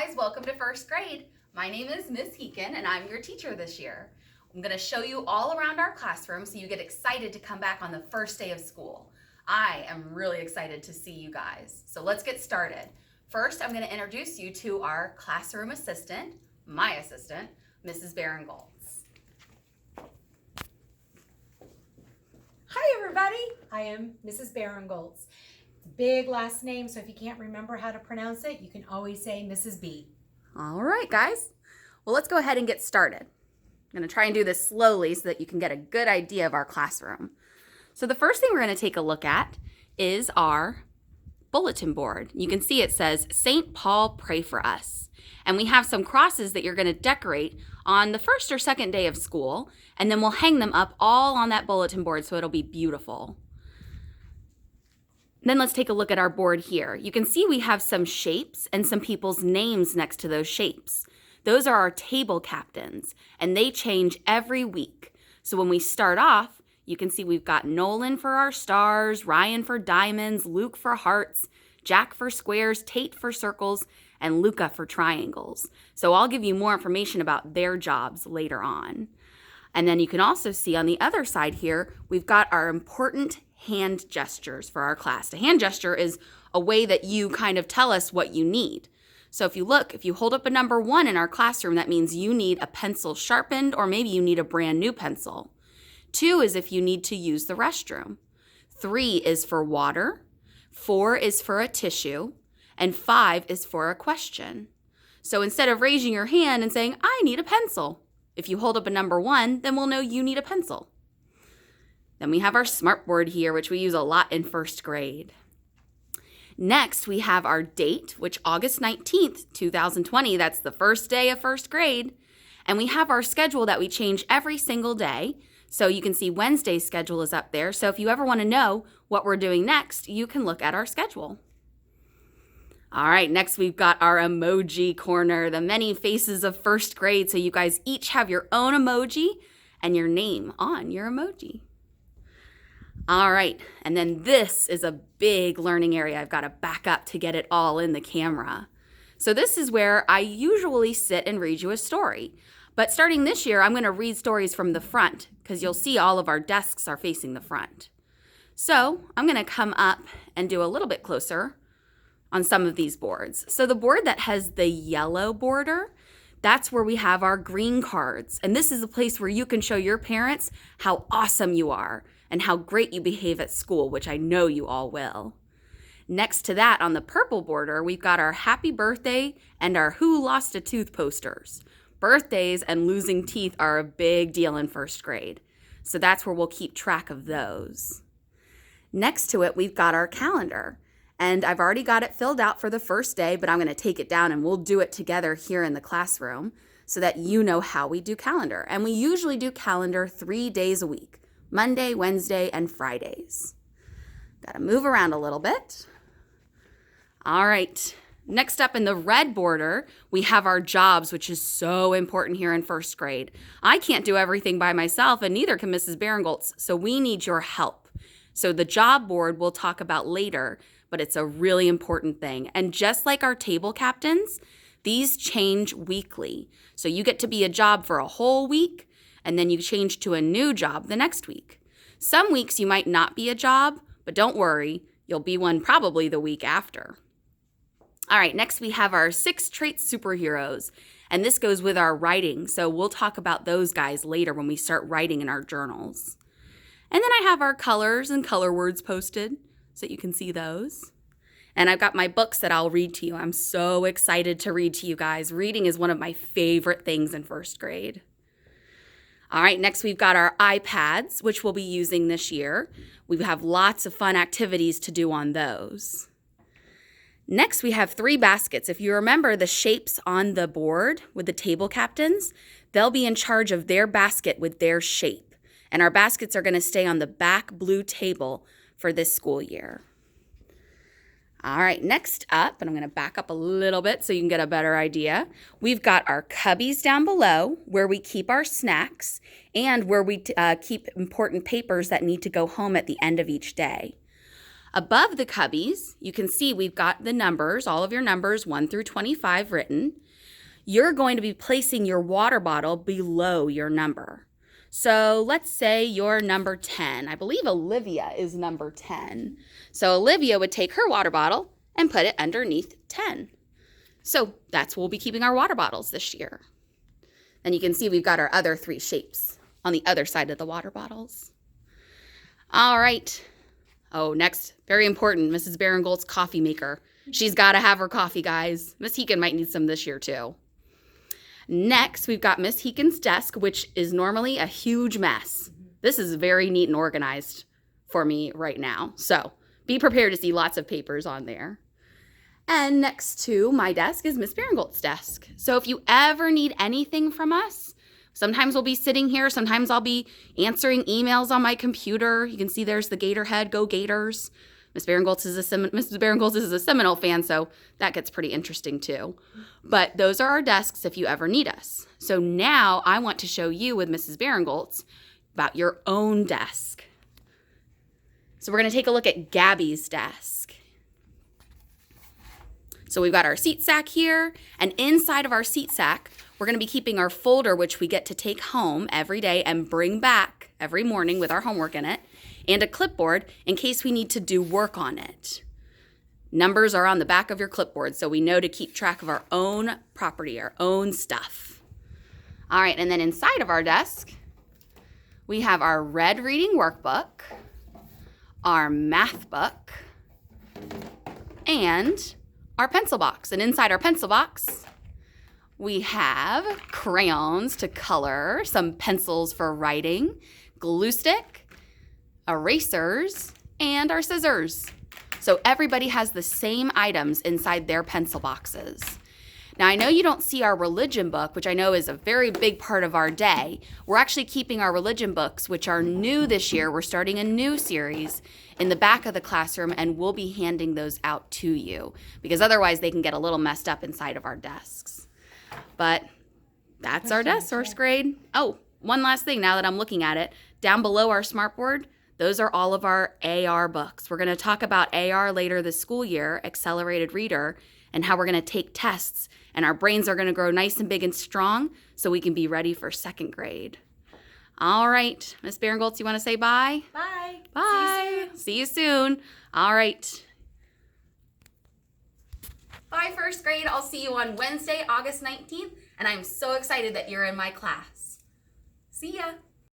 guys, welcome to first grade. My name is Miss Heekin and I'm your teacher this year. I'm going to show you all around our classroom so you get excited to come back on the first day of school. I am really excited to see you guys. So let's get started. First, I'm going to introduce you to our classroom assistant, my assistant, Mrs. Barengolds. Hi everybody, I am Mrs. Barengolds. It's a big last name, so if you can't remember how to pronounce it, you can always say Mrs. B. All right, guys. Well, let's go ahead and get started. I'm going to try and do this slowly so that you can get a good idea of our classroom. So the first thing we're going to take a look at is our bulletin board. You can see it says, St. Paul, pray for us. And we have some crosses that you're going to decorate on the first or second day of school, and then we'll hang them up all on that bulletin board so it'll be beautiful. Then let's take a look at our board here. You can see we have some shapes and some people's names next to those shapes. Those are our table captains, and they change every week. So when we start off, you can see we've got Nolan for our stars, Ryan for diamonds, Luke for hearts, Jack for squares, Tate for circles, and Luca for triangles. So I'll give you more information about their jobs later on. And then you can also see on the other side here, we've got our important hand gestures for our class. A hand gesture is a way that you kind of tell us what you need. So if you look, if you hold up a number 1 in our classroom, that means you need a pencil sharpened, or maybe you need a brand new pencil. 2 is if you need to use the restroom. 3 is for water. 4 is for a tissue. And 5 is for a question. So instead of raising your hand and saying, I need a pencil, if you hold up a number 1, then we'll know you need a pencil. Then we have our smart board here, which we use a lot in first grade. Next, we have our date, which August 19th, 2020, that's the first day of first grade. And we have our schedule that we change every single day. So you can see Wednesday's schedule is up there. So if you ever want to know what we're doing next, you can look at our schedule. All right, next we've got our emoji corner, the many faces of first grade. So you guys each have your own emoji and your name on your emoji. All right, and then this is a big learning area. I've got to back up to get it all in the camera. So this is where I usually sit and read you a story. But starting this year, I'm going to read stories from the front because you'll see all of our desks are facing the front. So I'm going to come up and do a little bit closer on some of these boards. So the board that has the yellow border, that's where we have our green cards. And this is a place where you can show your parents how awesome you are and how great you behave at school, which I know you all will. Next to that, on the purple border, we've got our happy birthday and our who lost a tooth posters. Birthdays and losing teeth are a big deal in first grade. So that's where we'll keep track of those. Next to it, we've got our calendar. And I've already got it filled out for the first day, but I'm going to take it down and we'll do it together here in the classroom so that you know how we do calendar. And we usually do calendar 3 days a week, Monday, Wednesday, and Fridays. Got to move around a little bit. All right. Next up in the red border, we have our jobs, which is so important here in first grade. I can't do everything by myself, and neither can Mrs. Barengolds, so we need your help. So the job board we'll talk about later, but it's a really important thing. And just like our table captains, these change weekly. So you get to be a job for a whole week, and then you change to a new job the next week. Some weeks you might not be a job, but don't worry, you'll be one probably the week after. All right, next we have our 6 traits superheroes, and this goes with our writing. So we'll talk about those guys later when we start writing in our journals. And then I have our colors and color words posted so that you can see those. And I've got my books that I'll read to you. I'm so excited to read to you guys. Reading is one of my favorite things in first grade. All right, next we've got our iPads, which we'll be using this year. We have lots of fun activities to do on those. Next, we have 3 baskets. If you remember the shapes on the board with the table captains, they'll be in charge of their basket with their shape. And our baskets are going to stay on the back blue table for this school year. All right, next up, and I'm going to back up a little bit so you can get a better idea. We've got our cubbies down below where we keep our snacks and where we keep important papers that need to go home at the end of each day. Above the cubbies, you can see we've got the numbers, all of your numbers 1 through 25 written. You're going to be placing your water bottle below your number. So let's say you're number 10. I believe Olivia is number 10. So Olivia would take her water bottle and put it underneath 10. So that's where we'll be keeping our water bottles this year. And you can see we've got our other 3 shapes on the other side of the water bottles. All right. Oh, next, very important, Mrs. Baringolt's coffee maker. She's got to have her coffee, guys. Miss Heekin might need some this year, too. Next, we've got Miss Heekin's desk, which is normally a huge mess. This is very neat and organized for me right now. So be prepared to see lots of papers on there. And next to my desk is Miss Baringolt's desk. So if you ever need anything from us, sometimes we'll be sitting here. Sometimes I'll be answering emails on my computer. You can see there's the Gator head. Go Gators. Mrs. Baringoltz is a Seminole fan, so that gets pretty interesting too. But those are our desks if you ever need us. So now I want to show you with Mrs. Baringoltz about your own desk. So we're going to take a look at Gabby's desk. So we've got our seat sack here, and inside of our seat sack, we're going to be keeping our folder, which we get to take home every day and bring back every morning with our homework in it, and a clipboard in case we need to do work on it. Numbers are on the back of your clipboard, so we know to keep track of our own property, our own stuff. All right, and then inside of our desk, we have our red reading workbook, our math book, and our pencil box. And inside our pencil box, we have crayons to color, some pencils for writing, glue stick, erasers, and our scissors. So everybody has the same items inside their pencil boxes. Now, I know you don't see our religion book, which I know is a very big part of our day. We're actually keeping our religion books, which are new this year. We're starting a new series in the back of the classroom, and we'll be handing those out to you because otherwise they can get a little messed up inside of our desks. But that's our desk, first grade. Oh, one last thing now that I'm looking at it. Down below our smartboard, those are all of our AR books. We're going to talk about AR later this school year, Accelerated Reader, and how we're going to take tests, and our brains are going to grow nice and big and strong so we can be ready for second grade. All right, Miss Baringoltz, you want to say bye? Bye. Bye. See you soon. All right. Bye, first grade. I'll see you on Wednesday, August 19th, and I'm so excited that you're in my class. See ya.